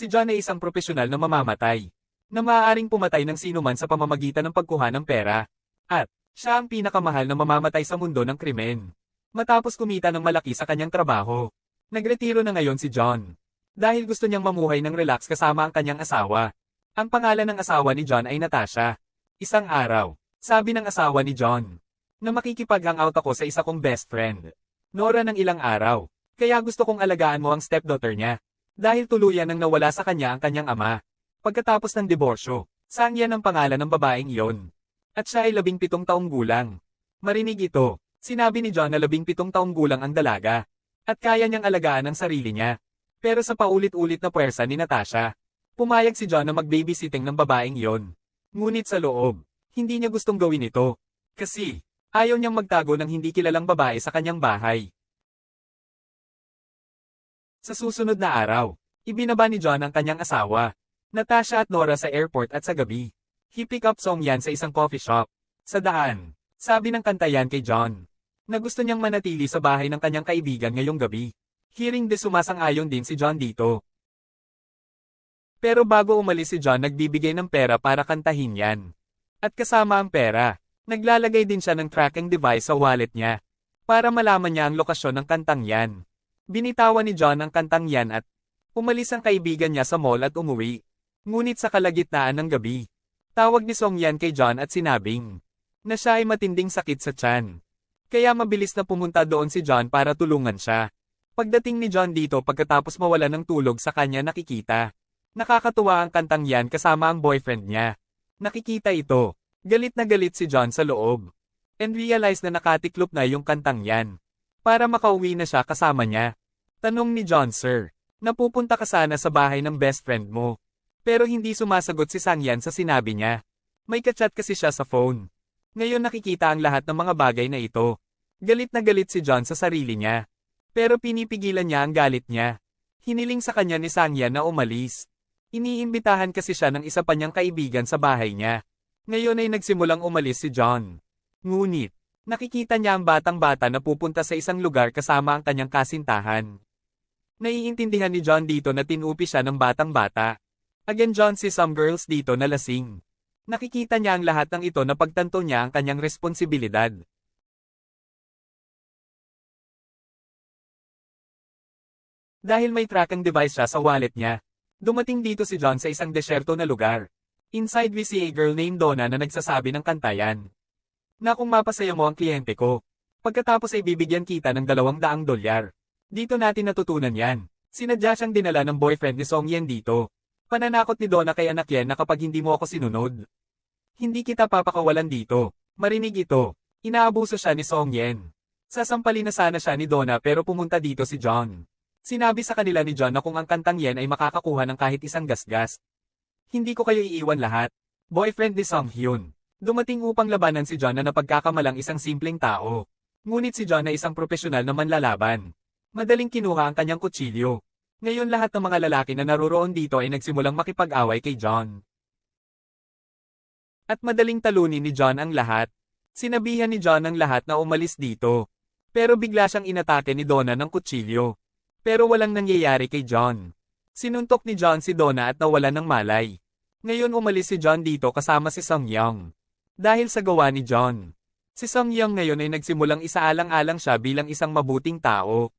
Si John ay isang propesyonal na mamamatay, na maaaring pumatay ng sinuman sa pamamagitan ng pagkuha ng pera. At, siya ang pinakamahal na mamamatay sa mundo ng krimen. Matapos kumita ng malaki sa kanyang trabaho, nagretiro na ngayon si John. Dahil gusto niyang mamuhay ng relax kasama ang kanyang asawa. Ang pangalan ng asawa ni John ay Natasha. Isang araw, sabi ng asawa ni John, na makikipag-hangout ako sa isa kong best friend, Nora, ng ilang araw. Kaya gusto kong alagaan mo ang stepdaughter niya. Dahil tuluyan nang nawala sa kanya ang kanyang ama. Pagkatapos ng diborsyo, Sangyan ang pangalan ng babaeng iyon. At siya ay 17 taong gulang. Marinig ito, sinabi ni John na 17 taong gulang ang dalaga. At kaya niyang alagaan ang sarili niya. Pero sa paulit-ulit na puwersa ni Natasha, pumayag si John na mag-babysitting ng babaeng iyon. Ngunit sa loob, hindi niya gustong gawin ito. Kasi, ayaw niyang magtago ng hindi kilalang babae sa kanyang bahay. Sa susunod na araw, ibinaba ni John ang kanyang asawa, Natasha at Nora sa airport at sa gabi. He pick up Songyan sa isang coffee shop. Sa daan, sabi ng kantayan kay John, na gusto niyang manatili sa bahay ng kanyang kaibigan ngayong gabi. Hearing this, sumasang-ayon din si John dito. Pero bago umalis si John, nagbibigay ng pera para kantahin yan. At kasama ang pera, naglalagay din siya ng tracking device sa wallet niya, para malaman niya ang lokasyon ng kantang yan. Binitawan ni John ang kantang yan at umalis ang kaibigan niya sa mall at umuwi. Ngunit sa kalagitnaan ng gabi, tawag ni Songyan kay John at sinabing na siya ay matinding sakit sa tiyan. Kaya mabilis na pumunta doon si John para tulungan siya. Pagdating ni John dito pagkatapos mawala ng tulog sa kanya, nakikita. Nakakatuwa ang kantang yan kasama ang boyfriend niya. Nakikita ito. Galit na galit si John sa loob. And realize na nakatiklop na yung kantang yan. Para makauwi na siya kasama niya. Tanong ni John, "Sir, napupunta ka sana sa bahay ng best friend mo." Pero hindi sumasagot si Sangyan sa sinabi niya. May kachat kasi siya sa phone. Ngayon nakikita ang lahat ng mga bagay na ito. Galit na galit si John sa sarili niya. Pero pinipigilan niya ang galit niya. Hiniling sa kanya ni Sangyan na umalis. Iniimbitahan kasi siya ng isa pa niyang kaibigan sa bahay niya. Ngayon ay nagsimulang umalis si John. Ngunit, nakikita niya ang batang-bata na pupunta sa isang lugar kasama ang kanyang kasintahan. Naiintindihan ni John dito na tinupi siya ng batang-bata. Again, John sees some girls dito na lasing. Nakikita niya ang lahat ng ito na pagtanto niya ang kanyang responsibilidad. Dahil may tracking device siya sa wallet niya, dumating dito si John sa isang desyerto na lugar. Inside we see a girl named Donna na nagsasabi ng kantayan. Na kung mapasaya mo ang kliyente ko, pagkatapos ay bibigyan kita ng $200. Dito natin natutunan yan. Sinadya siyang dinala ng boyfriend ni Songyan dito. Pananakot ni Donna kay anak yan na kapag hindi mo ako sinunod, hindi kita papakawalan dito. Marinig ito. Inaabuso siya ni Songyan. Sasampalin na sana siya ni Donna pero pumunta dito si John. Sinabi sa kanila ni John na kung ang kantang yan ay makakakuha ng kahit isang gasgas, hindi ko kayo iiwan lahat. Boyfriend ni Songhyun. Dumating upang labanan si John na napagkakamalang isang simpleng tao. Ngunit si John ay isang propesyonal na manlalaban. Madaling kinuha ang kanyang kutsilyo. Ngayon lahat ng mga lalaki na naroroon dito ay nagsimulang makipag-away kay John. At madaling talunin ni John ang lahat. Sinabihan ni John ang lahat na umalis dito. Pero bigla siyang inatake ni Donna ng kutsilyo. Pero walang nangyayari kay John. Sinuntok ni John si Donna at nawalan ng malay. Ngayon umalis si John dito kasama si Songyoung. Dahil sa gawa ni John, si Songyoung ngayon ay nagsimulang isaalang-alang siya bilang isang mabuting tao.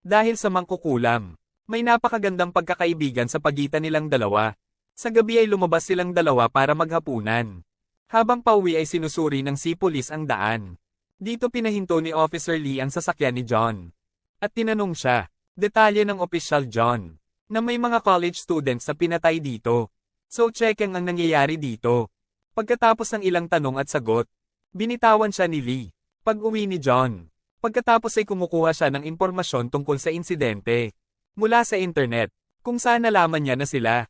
Dahil sa mangkukulam, may napakagandang pagkakaibigan sa pagitan nilang dalawa. Sa gabi ay lumabas silang dalawa para maghapunan. Habang pauwi ay sinusuri ng sea police ang daan. Dito pinahinto ni Officer Lee ang sasakyan ni John. At tinanong siya, detalye ng Official John, na may mga college students na pinatay dito. So checking ang nangyayari dito. Pagkatapos ng ilang tanong at sagot, binitawan siya ni Lee. Pag-uwi ni John, pagkatapos ay kumukuha siya ng impormasyon tungkol sa insidente. Mula sa internet, kung saan nalaman niya na sila.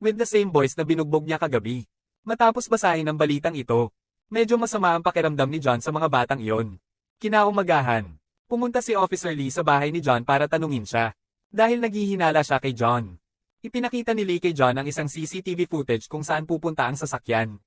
With the same voice na binugbog niya kagabi. Matapos basahin ang balitang ito, medyo masama ang pakiramdam ni John sa mga batang iyon. Kinaumagahan, pumunta si Officer Lee sa bahay ni John para tanungin siya. Dahil naghihinala siya kay John. Ipinakita ni Lee kay John ang isang CCTV footage kung saan pupunta ang sasakyan.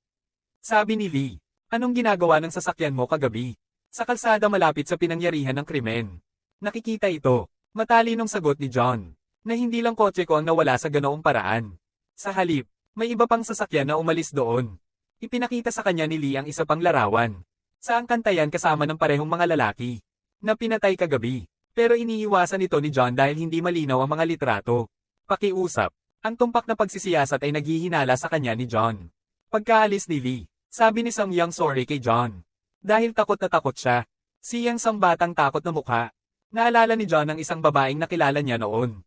Sabi ni Lee, "Anong ginagawa ng sasakyan mo kagabi?" "Sa kalsada malapit sa pinangyarihan ng krimen." Nakikita ito. Matalinong sagot ni John. Na hindi lang kotse ko ang nawala sa ganoong paraan. Sa halip, may iba pang sasakyan na umalis doon. Ipinakita sa kanya ni Lee ang isa pang larawan. Saang kantayan kasama ng parehong mga lalaki. Na pinatay kagabi. Pero iniiwasan ito ni John dahil hindi malinaw ang mga litrato. Pakiusap. Ang tumpak na pagsisiyasat ay naghihinala sa kanya ni John. Pagkaalis ni Lee, sabi ni Sung Yang sorry kay John. Dahil takot na takot siya. Si Yang Sung batang takot na mukha. Naalala ni John ang isang babaeng nakilala niya noon.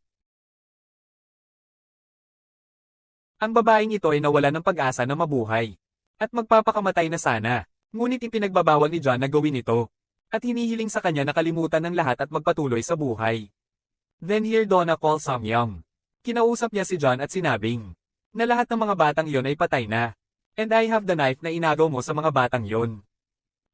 Ang babaeng ito ay nawala ng pag-asa na mabuhay. At magpapakamatay na sana. Ngunit ipinagbabawal ni John na gawin ito. At hinihiling sa kanya na kalimutan ng lahat at magpatuloy sa buhay. Then here Donna calls Sung Yang. Kinausap niya si John at sinabing, na lahat ng mga batang yon ay patay na. And I have the knife na inagaw mo sa mga batang yon.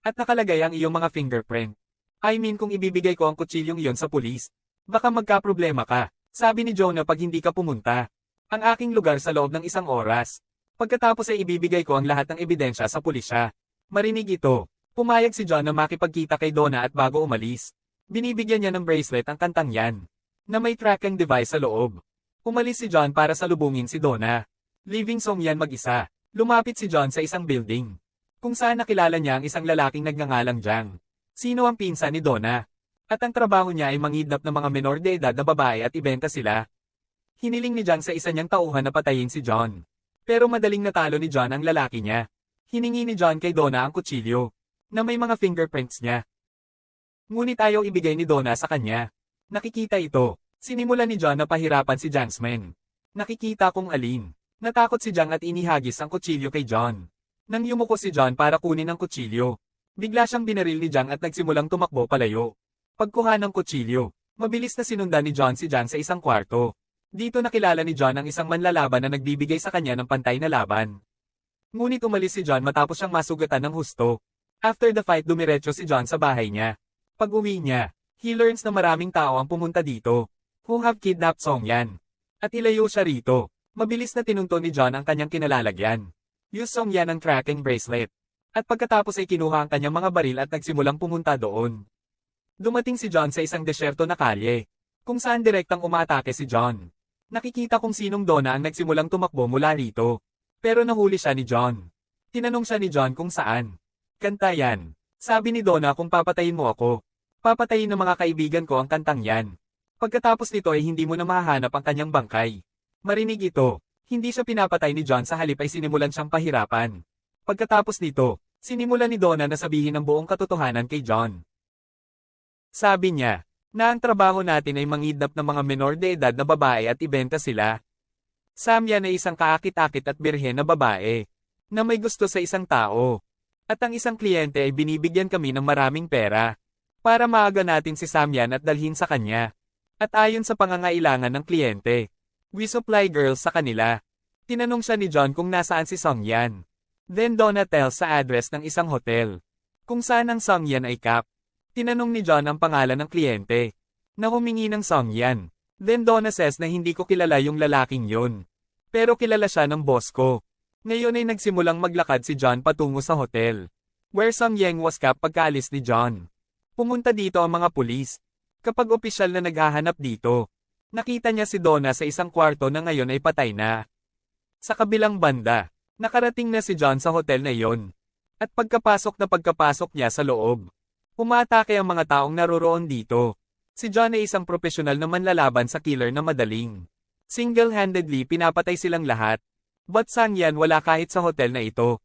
At nakalagay ang iyong mga fingerprint. I mean kung ibibigay ko ang kutsilyong iyon sa pulis, baka magkaproblema ka. Sabi ni Jonah pag hindi ka pumunta. Ang aking lugar sa loob ng 1 oras. Pagkatapos ay ibibigay ko ang lahat ng ebidensya sa pulisya. Marinig ito. Pumayag si John na makipagkita kay Donna at bago umalis. Binibigyan niya ng bracelet ang kantang yan. Na may tracking device sa loob. Umalis si John para salubungin si Donna. Leaving Sung Yan mag-isa. Lumapit si John sa isang building. Kung saan nakilala niya ang isang lalaking nagngangalang Jiang. Sino ang pinsan ni Donna? At ang trabaho niya ay mangidnap ng mga menor de edad na babae at ibenta sila. Hiniling ni Jiang sa isa niyang tauhan na patayin si John. Pero madaling natalo ni John ang lalaki niya. Hiningi ni John kay Donna ang kutsilyo. Na may mga fingerprints niya. Ngunit ayaw ibigay ni Donna sa kanya. Nakikita ito. Sinimulan ni John na pahirapan si Jangsman. Nakikita kung alin. Natakot si Jiang at inihagis ang kutsilyo kay John. Nang yumuko si John para kunin ang kutsilyo. Bigla siyang binaril ni Jiang at nagsimulang tumakbo palayo. Pagkuha ng kutsilyo. Mabilis na sinundan ni John si Jiang sa isang kwarto. Dito nakilala ni John ang isang manlalaban na nagbibigay sa kanya ng pantay na laban. Ngunit umalis si John matapos siyang masugatan ng husto. After the fight dumiretso si John sa bahay niya. Pag-uwi niya, he learns na maraming tao ang pumunta dito, who have kidnapped Sung Yan. At ilayo siya rito. Mabilis na tinunto ni John ang kanyang kinalalagyan. Use Sung Yan ang tracking bracelet. At pagkatapos ay kinuha ang kanyang mga baril at nagsimulang pumunta doon. Dumating si John sa isang desyerto na kalye, kung saan direktang umaatake si John. Nakikita kung sinong Donna ang nagsimulang tumakbo mula rito. Pero nahuli siya ni John. Tinanong siya ni John kung saan. Kanta yan. Sabi ni Donna kung papatayin mo ako. Papatayin ng mga kaibigan ko ang kantang yan. Pagkatapos nito ay hindi mo na mahahanap ang kanyang bangkay. Marinig ito. Hindi siya pinapatay ni John sa halip ay sinimulan siyang pahirapan. Pagkatapos nito, sinimulan ni Donna na sabihin ang buong katotohanan kay John. Sabi niya, na ang trabaho natin ay mangidnap ng mga menor de edad na babae at ibenta sila. Sam Yan ay isang kaakit-akit at birhen na babae, na may gusto sa isang tao. At ang isang kliyente ay binibigyan kami ng maraming pera, para maaga natin si Sam Yan at dalhin sa kanya. At ayon sa pangangailangan ng kliyente, we supply girls sa kanila. Tinanong siya ni John kung nasaan si Sung Yan. Then Donna tells sa address ng isang hotel, kung saan ang Sung Yan ay Cap. Tinanong ni John ang pangalan ng kliyente, na humingi ng Sung Yan. Then Donna says na hindi ko kilala yung lalaking yun. Pero kilala siya ng boss ko. Ngayon ay nagsimulang maglakad si John patungo sa hotel, where Sung Yang was Cap pagkaalis ni John. Pumunta dito ang mga pulis. Kapag opisyal na naghahanap dito, nakita niya si Donna sa isang kwarto na ngayon ay patay na. Sa kabilang banda, nakarating na si John sa hotel na iyon. At pagkapasok niya sa loob, umaatake ang mga taong naroroon dito. Si John ay isang profesional na manlalaban sa killer na madaling. Single-handedly pinapatay silang lahat. But Sung Yan wala kahit sa hotel na ito.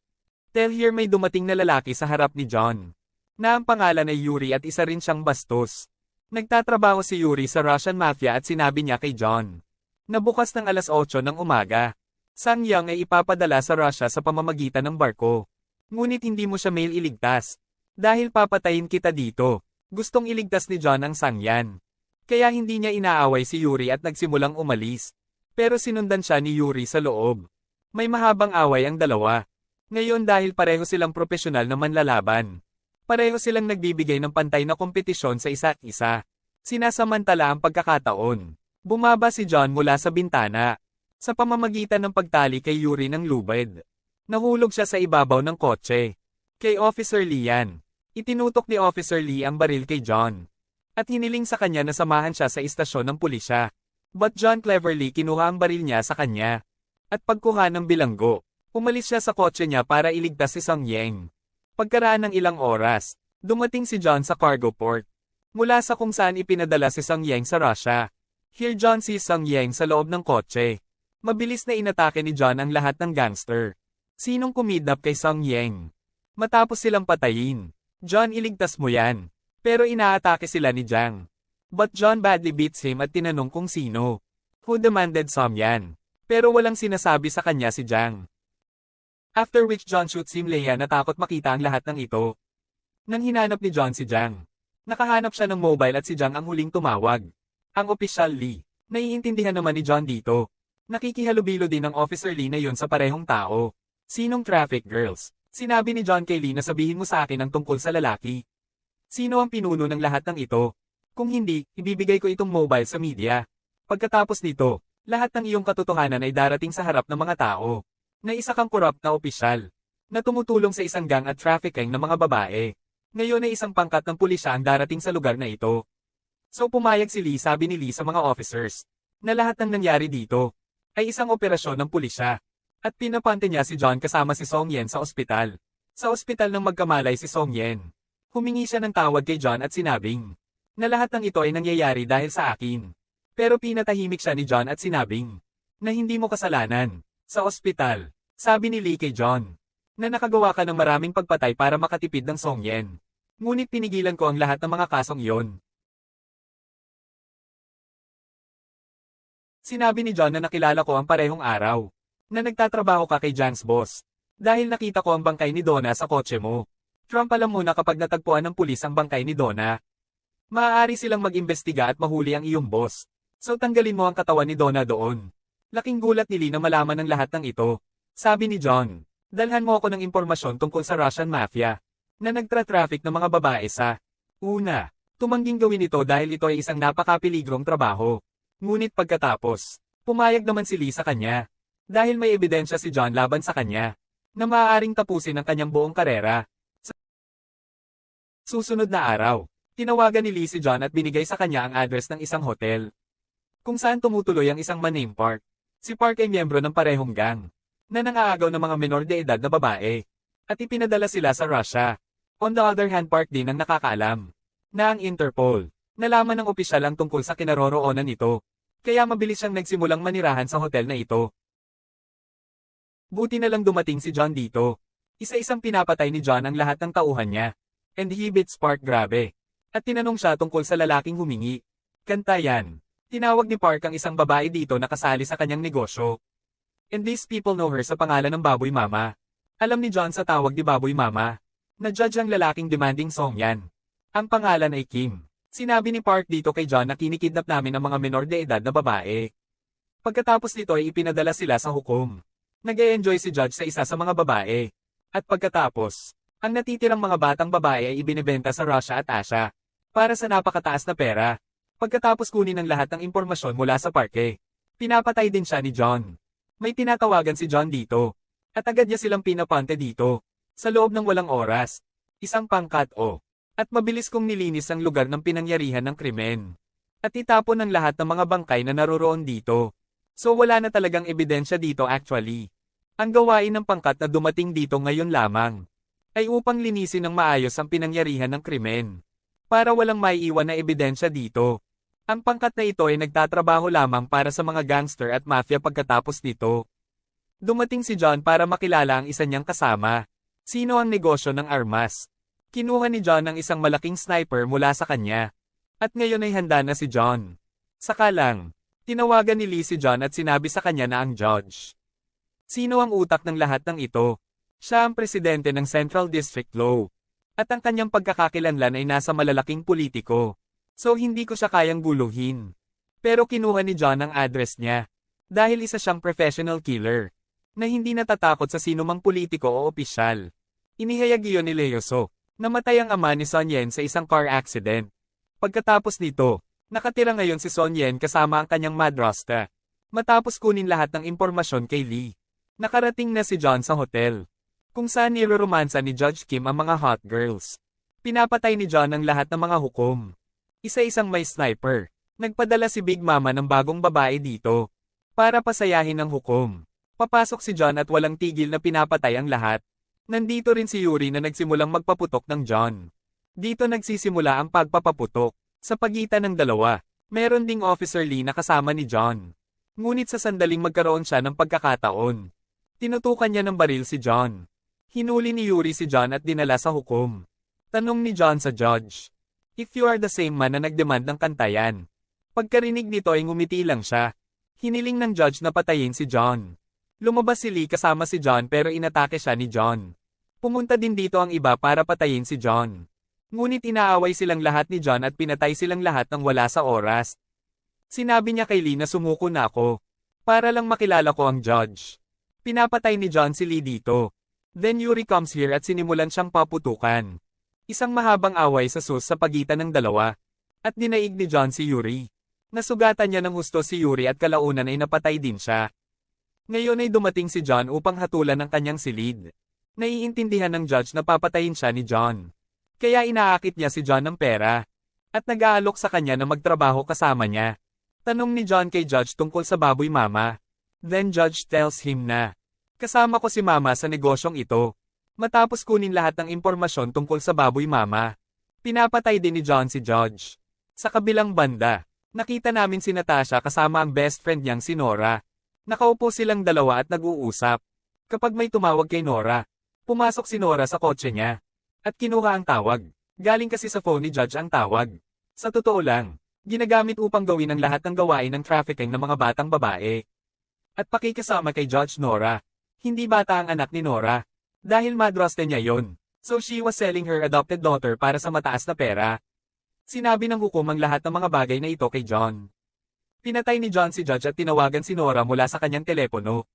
Till here may dumating na lalaki sa harap ni John, na ang pangalan ay Yuri at isa rin siyang bastos. Nagtatrabaho si Yuri sa Russian Mafia at sinabi niya kay John, na bukas ng alas 8 ng umaga, Sung Yang ay ipapadala sa Russia sa pamamagitan ng barko. Ngunit hindi mo siya mail iligtas. Dahil papatayin kita dito. Gustong iligtas ni John ang Sung Yan. Kaya hindi niya inaaway si Yuri at nagsimulang umalis. Pero sinundan siya ni Yuri sa loob. May mahabang away ang dalawa. Ngayon dahil pareho silang profesional na manlalaban. Pareho silang nagbibigay ng pantay na kompetisyon sa isa't isa. Sinasamantala ang pagkakataon. Bumaba si John mula sa bintana. Sa pamamagitan ng pagtali kay Yuri ng lubid. Nahulog siya sa ibabaw ng kotse. Kay Officer Lee yan. Itinutok ni Officer Lee ang baril kay John. At hiniling sa kanya na samahan siya sa istasyon ng pulisya. But John cleverly kinuha ang baril niya sa kanya. At pagkuha ng bilanggo, umalis siya sa kotse niya para iligtas si Song Yang. Pagkaraan ng ilang oras, dumating si John sa cargo port. Mula sa kung saan ipinadala si Song Yang sa Russia. Here John sees Song Yang sa loob ng kotse. Mabilis na inatake ni John ang lahat ng gangster. Sinong kumidnap kay Song Yang? Matapos silang patayin. John, iligtas mo yan. Pero inaatake sila ni Jiang. But John badly beats him at tinanong kung sino. Who demanded Song Yan? Pero walang sinasabi sa kanya si Jiang. After which John shoots him. Leia natakot makita ang lahat ng ito. Nang hinanap ni John si Jiang. Nakahanap siya ng mobile at si Jiang ang huling tumawag. Ang opisyal Lee. Naiintindihan naman ni John dito. Nakikihalubilo din ang Officer Lee na yun sa parehong tao. Sinong traffic girls? Sinabi ni John kay Lee na sabihin mo sa akin ang tungkol sa lalaki. Sino ang pinuno ng lahat ng ito? Kung hindi, ibibigay ko itong mobile sa media. Pagkatapos nito, lahat ng iyong katotohanan ay darating sa harap ng mga tao. Na isa kang corrupt na opisyal. Na tumutulong sa isang gang at trafficking ng mga babae. Ngayon ay isang pangkat ng pulisya ang darating sa lugar na ito. So pumayag si Lee, sabi ni Lee sa mga officers. Na lahat ng nangyari dito ay isang operasyon ng pulisya. At pinapante niya si John kasama si Song Yan sa ospital. Sa ospital nang magkamalay si Song Yan. Humingi siya ng tawad kay John at sinabing na lahat ng ito ay nangyayari dahil sa akin. Pero pinatahimik siya ni John at sinabing na hindi mo kasalanan. Sa ospital, sabi ni Lee kay John na nakagawa ka ng maraming pagpatay para makatipid ng Song Yan. Ngunit pinigilan ko ang lahat ng mga kasong iyon. Sinabi ni John na nakilala ko ang parehong araw. Na nagtatrabaho ka kay Jiang's boss. Dahil nakita ko ang bangkay ni Donna sa kotse mo. Trump, alam mo na kapag natagpuan ng pulis ang bangkay ni Donna, maaari silang mag-imbestiga at mahuli ang iyong boss. So tanggalin mo ang katawan ni Donna doon. Laking gulat ni Lee na malaman ng lahat ng ito. Sabi ni John, dalhan mo ako ng impormasyon tungkol sa Russian Mafia na nagtra-traffic ng mga babae sa una. Tumangging gawin ito dahil ito ay isang napakapiligrong trabaho. Ngunit pagkatapos, pumayag naman si Lee sa kanya. Dahil may ebidensya si John laban sa kanya, na maaaring tapusin ang kanyang buong karera. Sa susunod na araw, tinawagan ni Lee si John at binigay sa kanya ang address ng isang hotel. Kung saan tumutuloy ang isang man-named Park. Si Park ay miyembro ng parehong gang, na nangaagaw ng mga menor de edad na babae. At ipinadala sila sa Russia. On the other hand, Park din ang nakakaalam, na ang Interpol, nalaman ng opisyal ang tungkol sa kinaroroonan nito. Kaya mabilis siyang nagsimulang manirahan sa hotel na ito. Buti na lang dumating si John dito. Isa-isang pinapatay ni John ang lahat ng tauhan niya. And he beats Park grabe. At tinanong siya tungkol sa lalaking humingi. Kanta yan. Tinawag ni Park ang isang babae dito na kasali sa kanyang negosyo. And these people know her sa pangalan ng Baboy Mama. Alam ni John sa tawag ni Baboy Mama. Na-judge ang lalaking demanding Song Yan. Ang pangalan ay Kim. Sinabi ni Park dito kay John na kinikidnap namin ang mga menor de edad na babae. Pagkatapos nito ay ipinadala sila sa hukom. Nag-e-enjoy si Judge sa isa sa mga babae. At pagkatapos, ang natitirang mga batang babae ay ibinebenta sa Russia at Asia para sa napakataas na pera. Pagkatapos kunin ang lahat ng impormasyon mula sa parke, pinapatay din siya ni John. May tinatawagan si John dito. At agad niya silang pinapante dito. Sa loob ng walang oras. Isang pangkat o. At mabilis kong nilinis ang lugar ng pinangyarihan ng krimen. At itapon ang lahat ng mga bangkay na naroroon dito. So wala na talagang ebidensya dito actually. Ang gawain ng pangkat na dumating dito ngayon lamang ay upang linisin ng maayos ang pinangyarihan ng krimen. Para walang maiiwan na ebidensya dito. Ang pangkat na ito ay nagtatrabaho lamang para sa mga gangster at mafia pagkatapos nito. Dumating si John para makilala ang isa niyang kasama. Sino ang negosyo ng armas? Kinuha ni John ang isang malaking sniper mula sa kanya. At ngayon ay handa na si John. Saka lang. Tinawagan ni Lee si John at sinabi sa kanya na ang judge. Sino ang utak ng lahat ng ito? Siya ang presidente ng Central District Law. At ang kanyang pagkakakilanlan ay nasa malalaking politiko. So hindi ko siya kayang guluhin. Pero kinuha ni John ang address niya. Dahil isa siyang professional killer. Na hindi natatakot sa sinumang politiko o opisyal. Inihayag iyon ni Leoso. Namatay ang ama ni Son Yen sa isang car accident. Pagkatapos nito, nakatira ngayon si Son Yen kasama ang kanyang madrasta. Matapos kunin lahat ng impormasyon kay Lee. Nakarating na si John sa hotel. Kung saan niroromansa ni Judge Kim ang mga hot girls. Pinapatay ni John ang lahat ng mga hukom. Isa-isang may sniper. Nagpadala si Big Mama ng bagong babae dito. Para pasayahin ang hukom. Papasok si John at walang tigil na pinapatay ang lahat. Nandito rin si Yuri na nagsimulang magpaputok ng John. Dito nagsisimula ang pagpapaputok. Sa pagitan ng dalawa, meron ding Officer Lee na kasama ni John. Ngunit sa sandaling magkaroon siya ng pagkakataon. Tinutukan niya ng baril si John. Hinuli ni Yuri si John at dinala sa hukom. Tanong ni John sa judge. If you are the same man na nagdemand ng kantayan. Pagkarinig nito ay ngumiti lang siya. Hiniling ng judge na patayin si John. Lumabas si Lee kasama si John pero inatake siya ni John. Pumunta din dito ang iba para patayin si John. Ngunit inaaway silang lahat ni John at pinatay silang lahat ng wala sa oras. Sinabi niya kay Lee na sumuko na ako. Para lang makilala ko ang judge. Pinapatay ni John si Lee dito. Then Yuri comes here at sinimulan siyang paputukan. Isang mahabang away sa sa pagitan ng dalawa. At dinaig ni John si Yuri. Nasugatan niya ng husto si Yuri at kalaunan ay napatay din siya. Ngayon ay dumating si John upang hatulan ng kanyang silid. Naiintindihan ng judge na papatayin siya ni John. Kaya inaakit niya si John ng pera. At nag-aalok sa kanya na magtrabaho kasama niya. Tanong ni John kay judge tungkol sa baboy mama. Then judge tells him na, kasama ko si mama sa negosyong ito. Matapos kunin lahat ng impormasyon tungkol sa baboy mama. Pinapatay din ni John si judge. Sa kabilang banda, nakita namin si Natasha kasama ang best friend niyang si Nora. Nakaupo silang dalawa at nag-uusap. Kapag may tumawag kay Nora, pumasok si Nora sa kotse niya. At kinuha ang tawag. Galing kasi sa phone ni Judge ang tawag. Sa totoo lang, ginagamit upang gawin ang lahat ng gawain ng trafficking ng mga batang babae. At pakikasama kay Judge Nora. Hindi bata ang anak ni Nora. Dahil madraste niya yon. So she was selling her adopted daughter para sa mataas na pera. Sinabi ng hukom ang lahat ng mga bagay na ito kay John. Pinatay ni John si Judge at tinawagan si Nora mula sa kanyang telepono.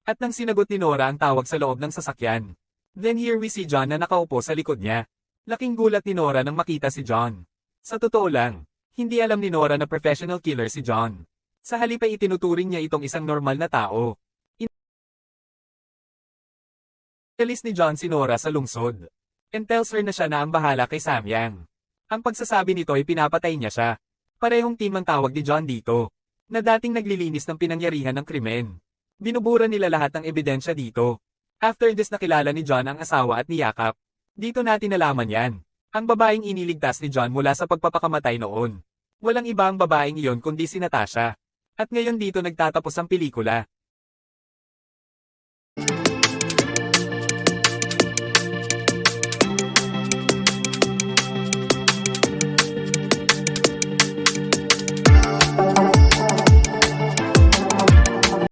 At nang sinagot ni Nora ang tawag sa loob ng sasakyan. Then here we see John na nakaupo sa likod niya. Laking gulat ni Nora nang makita si John. Sa totoo lang, hindi alam ni Nora na professional killer si John. Sa halip ay itinuturing niya itong isang normal na tao. Inalis ni John si Nora sa lungsod. And tells her na siya na ang bahala kay Samyang. Ang pagsasabi nito ay pinapatay niya siya. Parehong team ang tawag ni John dito. Na dating naglilinis ng pinangyarihan ng krimen. Binubura nila lahat ng ebidensya dito. After this nakilala ni John ang asawa at niyakap. Dito natin nalaman yan. Ang babaeng iniligtas ni John mula sa pagpapakamatay noon. Walang iba ang babaeng iyon kundi si Natasha. At ngayon dito nagtatapos ang pelikula.